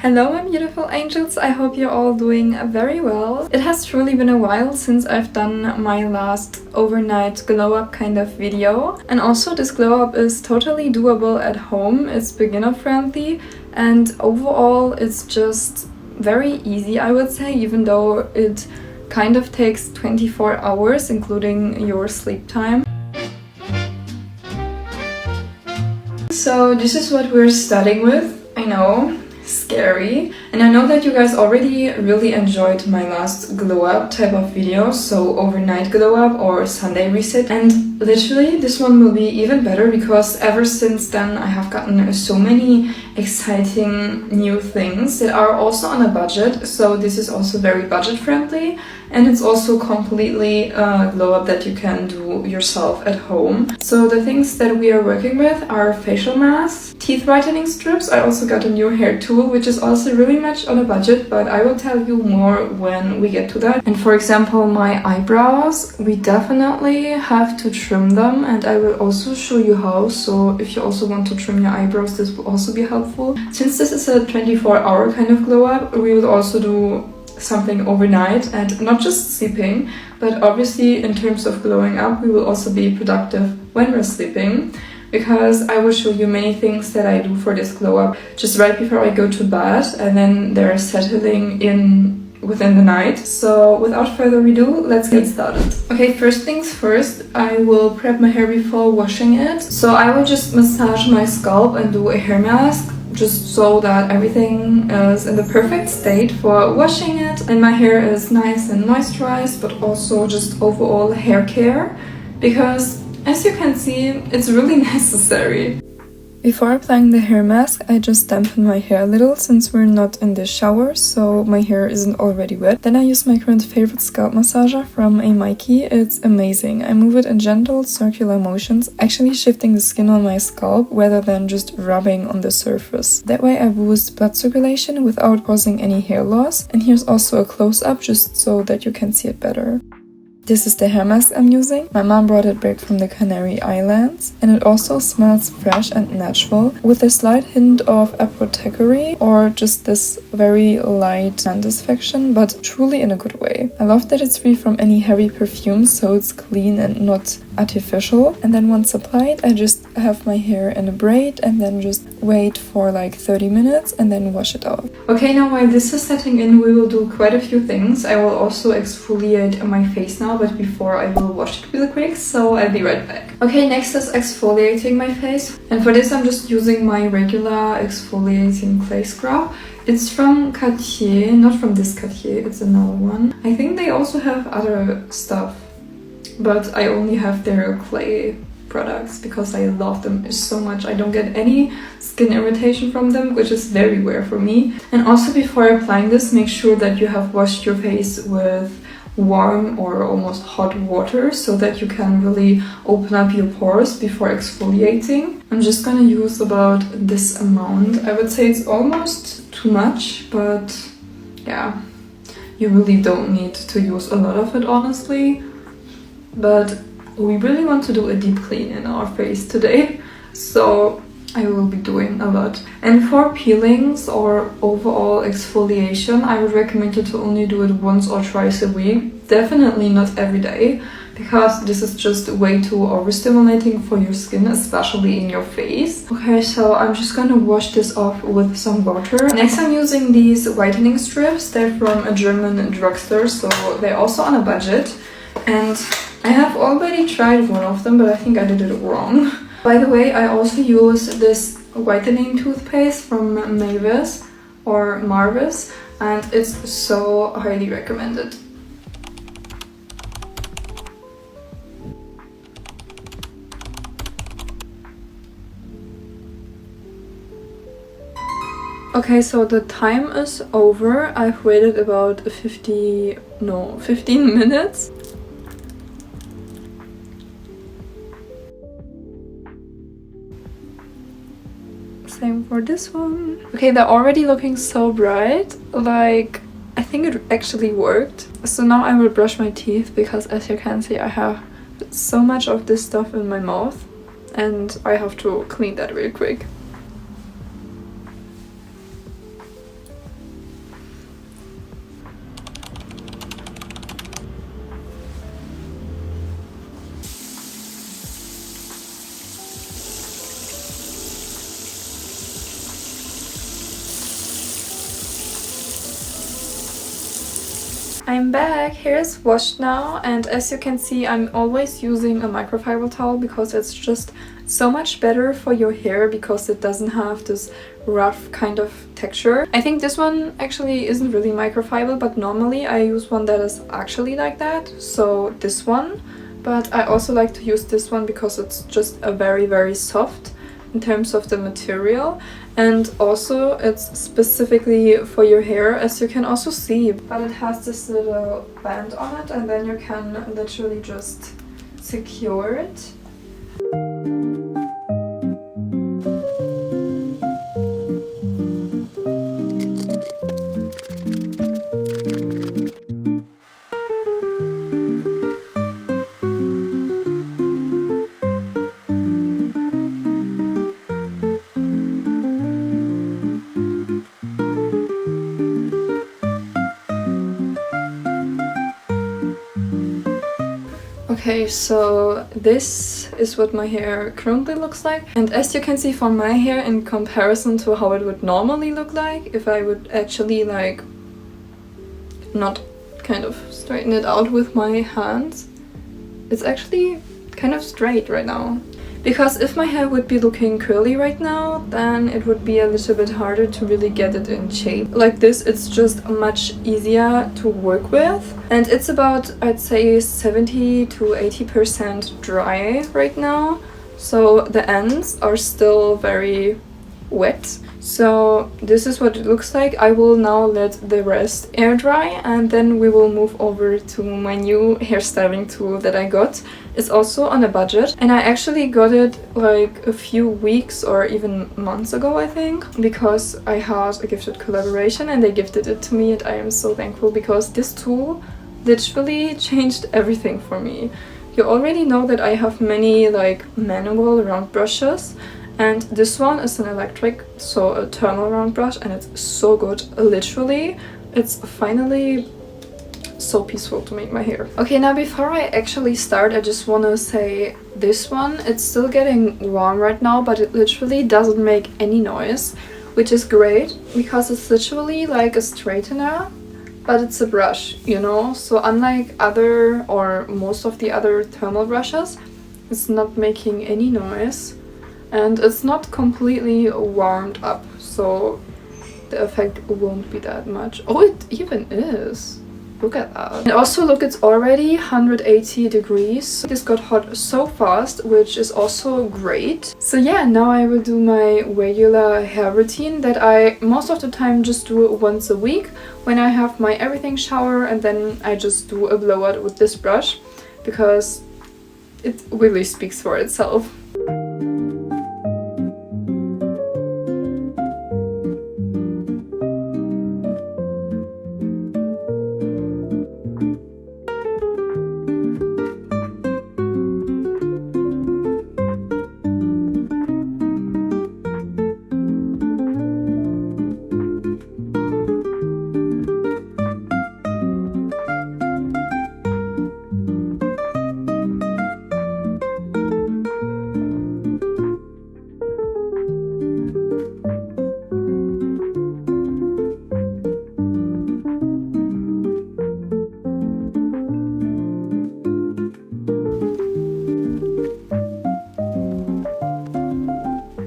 Hello my beautiful angels, I hope you're all doing very well. It has truly been a while since I've done my last overnight glow up kind of video. And also this glow up is totally doable at home, it's beginner friendly and overall it's just very easy I would say, even though it kind of takes 24 hours including your sleep time. So this is what we're starting with, I know. Scary. And I know that you guys already really enjoyed my last glow up type of video, so overnight glow up or Sunday reset, and literally this one will be even better because ever since then I have gotten so many exciting new things that are also on a budget, so this is also very budget friendly and it's also completely a glow up that you can do yourself at home. So the things that we are working with are facial masks, teeth whitening strips. I also got a new hair tool which is also really much on a budget, but I will tell you more when we get to that. And for example my eyebrows, we definitely have to trim them and I will also show you how, so if you also want to trim your eyebrows this will also be helpful. Since this is a 24-hour kind of glow up, we will also do something overnight and not just sleeping, but obviously in terms of glowing up we will also be productive when we're sleeping, because I will show you many things that I do for this glow up just right before I go to bed and then they're settling in within the night. So without further ado, let's get started. Okay, first things first, I will prep my hair before washing it. So I will just massage my scalp and do a hair mask just so that everything is in the perfect state for washing it and my hair is nice and moisturized, but also just overall hair care, because as you can see it's really necessary. Before applying the hair mask, I just dampen my hair a little since we're not in the shower, so my hair isn't already wet. Then I use my current favorite scalp massager from a Mikey. It's amazing. I move it in gentle circular motions, actually shifting the skin on my scalp rather than just rubbing on the surface. That way I boost blood circulation without causing any hair loss. And here's also a close-up just so that you can see it better. This is the hair mask I'm using. My mom brought it back from the Canary Islands and it also smells fresh and natural with a slight hint of apothecary or just this very light satisfaction, but truly in a good way. I love that it's free from any heavy perfumes, so it's clean and not artificial. And then once applied, I just have my hair in a braid and then just wait for like 30 minutes and then wash it off. Okay, now while this is setting in, we will do quite a few things. I will also exfoliate my face now, but before I will wash it really quick, so I'll be right back. Okay, next is exfoliating my face, and for this I'm just using my regular exfoliating clay scrub. It's from Cartier, not from this Cartier, it's another one. I think they also have other stuff, but I only have their clay products because I love them so much. I don't get any skin irritation from them, which is very rare for me. And also before applying this, make sure that you have washed your face with warm or almost hot water so that you can really open up your pores before exfoliating. I'm just gonna use about this amount. I would say it's almost too much, but yeah, you really don't need to use a lot of it honestly. But we really want to do a deep clean in our face today, so I will be doing a lot. And for peelings or overall exfoliation, I would recommend you to only do it once or twice a week. Definitely not every day, because this is just way too overstimulating for your skin, especially in your face. Okay, so I'm just gonna wash this off with some water. Next I'm using these whitening strips. They're from a German drugstore, so they're also on a budget. And I have already tried one of them, but I think I did it wrong. By the way, I also use this whitening toothpaste from Mavis or Marvis, and it's so highly recommended. Okay, so the time is over. I've waited about 15 minutes. Same for this one. Okay, they're already looking so bright. Like, I think it actually worked. So now I will brush my teeth because as you can see I have so much of this stuff in my mouth and I have to clean that real quick. I'm back. Hair is washed now, and as you can see, I'm always using a microfiber towel because it's just so much better for your hair because it doesn't have this rough kind of texture. I think this one actually isn't really microfiber, but normally I use one that is actually like that, so this one. But I also like to use this one because it's just a very soft in terms of the material, and also it's specifically for your hair, as you can also see. But it has this little band on it, and then you can literally just secure it. Okay, so this is what my hair currently looks like, and as you can see from my hair in comparison to how it would normally look like if I would actually like not kind of straighten it out with my hands, it's actually kind of straight right now. Because if my hair would be looking curly right now, then it would be a little bit harder to really get it in shape. Like this, it's just much easier to work with. And it's about, I'd say, 70 to 80% dry right now. So the ends are still very wet. So this is what it looks like. I will now let the rest air dry, and then we will move over to my new hairstyling tool that I got. It's also on a budget, and I actually got it like a few weeks or even months ago, I think, because I had a gifted collaboration and they gifted it to me, and I am so thankful because this tool literally changed everything for me. You already know that I have many like manual round brushes, and this one is an electric, so a thermal round brush, and it's so good. Literally, it's finally so peaceful to make my hair. Okay, now before I actually start, I just want to say this one, it's still getting warm right now, but it literally doesn't make any noise, which is great because it's literally like a straightener, but it's a brush, you know? So unlike other or most of the other thermal brushes, it's not making any noise. And it's not completely warmed up, so the effect won't be that much. Oh, it even is. Look at that. And also look, it's already 180 degrees. This got hot so fast, which is also great. So yeah, now I will do my regular hair routine that I most of the time just do once a week when I have my everything shower, and then I just do a blowout with this brush because it really speaks for itself.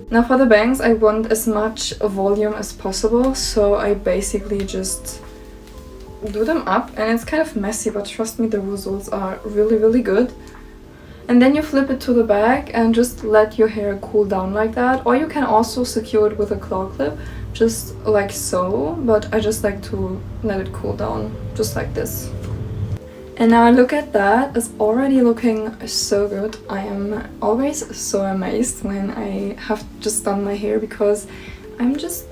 Now for the bangs, I want as much volume as possible, so I basically just do them up, and it's kind of messy, but trust me, the results are really good. And then you flip it to the back and just let your hair cool down like that, or you can also secure it with a claw clip, just like so, but I just like to let it cool down, just like this. And now look at that, it's already looking so good. I am always so amazed when I have just done my hair because I'm just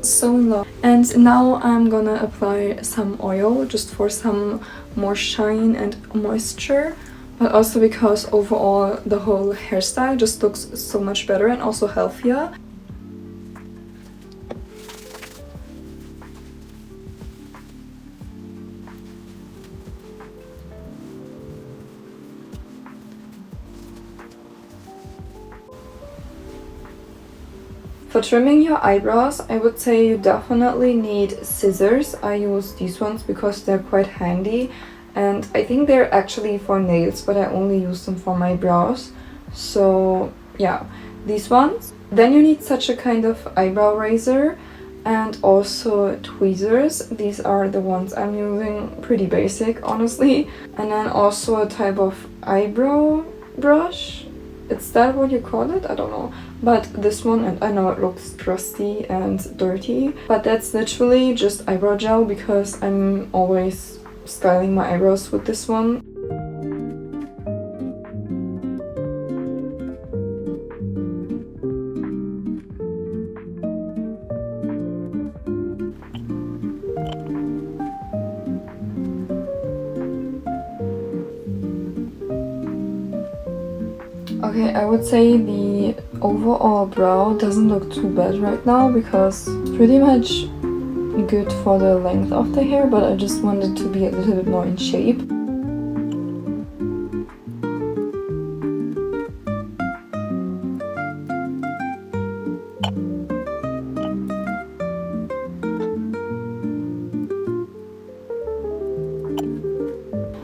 so in love. And now I'm gonna apply some oil just for some more shine and moisture, but also because overall the whole hairstyle just looks so much better and also healthier. For trimming your eyebrows, I would say you definitely need scissors. I use these ones because they're quite handy, and I think they're actually for nails, but I only use them for my brows. So yeah, these ones. Then you need such a kind of eyebrow razor and also tweezers. These are the ones I'm using, pretty basic honestly. And then also a type of eyebrow brush. Is that what you call it? I don't know. But this one, and I know it looks crusty and dirty, but that's literally just eyebrow gel because I'm always styling my eyebrows with this one. Okay, I would say the overall brow doesn't look too bad right now because it's pretty much good for the length of the hair, but I just want it to be a little bit more in shape.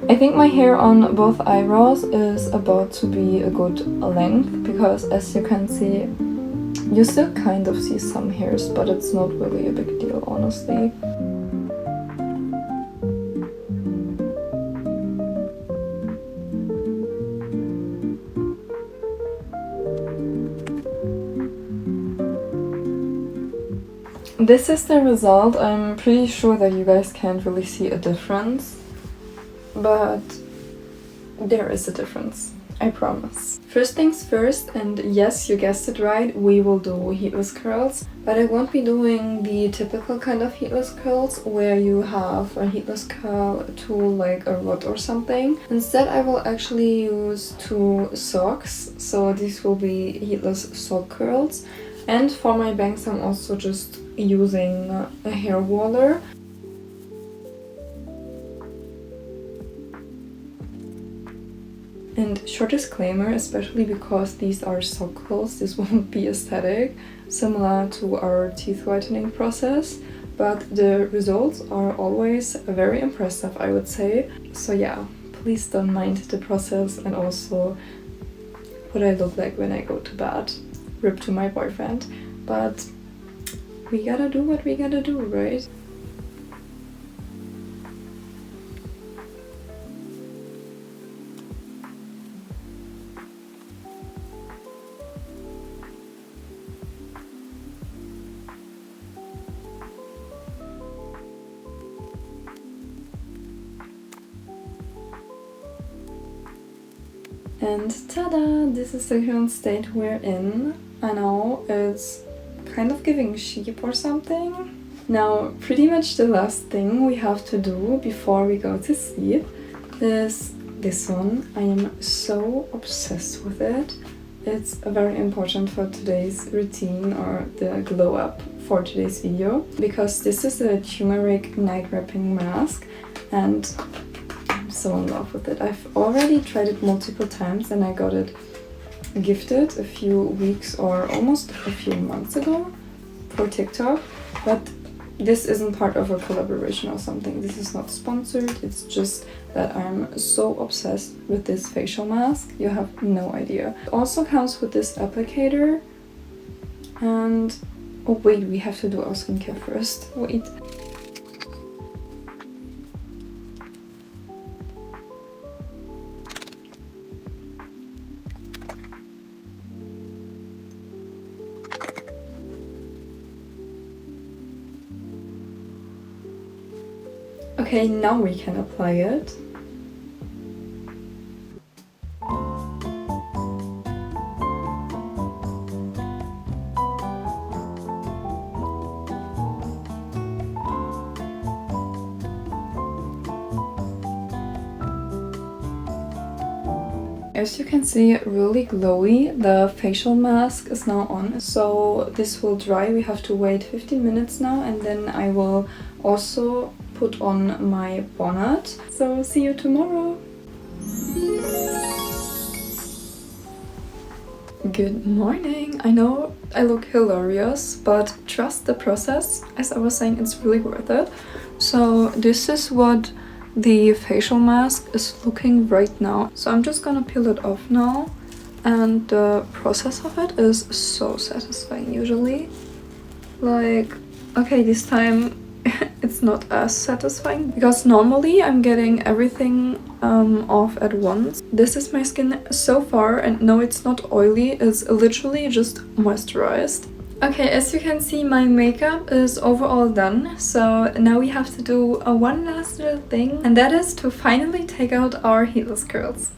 I think my hair on both eyebrows is about to be a good length because, as you can see, you still kind of see some hairs, but it's not really a big deal, honestly. This is the result. I'm pretty sure that you guys can't really see a difference, but there is a difference, I promise. First things first, and yes, you guessed it right, we will do heatless curls, but I won't be doing the typical kind of heatless curls where you have a heatless curl tool like a rod or something. Instead, I will actually use 2 socks, so these will be heatless sock curls. And for my bangs, I'm also just using a hair waller. And short disclaimer, especially because these are sock curls, this won't be aesthetic, similar to our teeth whitening process, but the results are always very impressive, I would say. So yeah, please don't mind the process and also what I look like when I go to bed. Rip to my boyfriend. But we gotta do what we gotta do, right? And ta-da! This is the current state we're in. I know, it's kind of giving sheep or something. Now, pretty much the last thing we have to do before we go to sleep is this one. I am so obsessed with it. It's very important for today's routine or the glow up for today's video because this is a turmeric night wrapping mask and I'm so in love with it. I've already tried it multiple times and I got it gifted a few weeks or almost a few months ago for TikTok, but this isn't part of a collaboration or something. This is not sponsored, it's just that I'm so obsessed with this facial mask. You have no idea. It also comes with this applicator and oh wait, we have to do our skincare first. Wait. Okay, now we can apply it. As you can see, really glowy. The facial mask is now on, so this will dry. We have to wait 15 minutes now, and then I will also put on my bonnet. So see you tomorrow. Good morning. I know I look hilarious, but trust the process. As I was saying, it's really worth it. So this is what the facial mask is looking right now. So I'm just gonna peel it off now. And the process of it is so satisfying usually. Like, okay, this time it's not as satisfying because normally I'm getting everything off at once. This is my skin so far, and no, it's not oily, it's literally just moisturized. Okay, as you can see, my makeup is overall done, so now we have to do one last little thing, and that is to finally take out our heatless curls.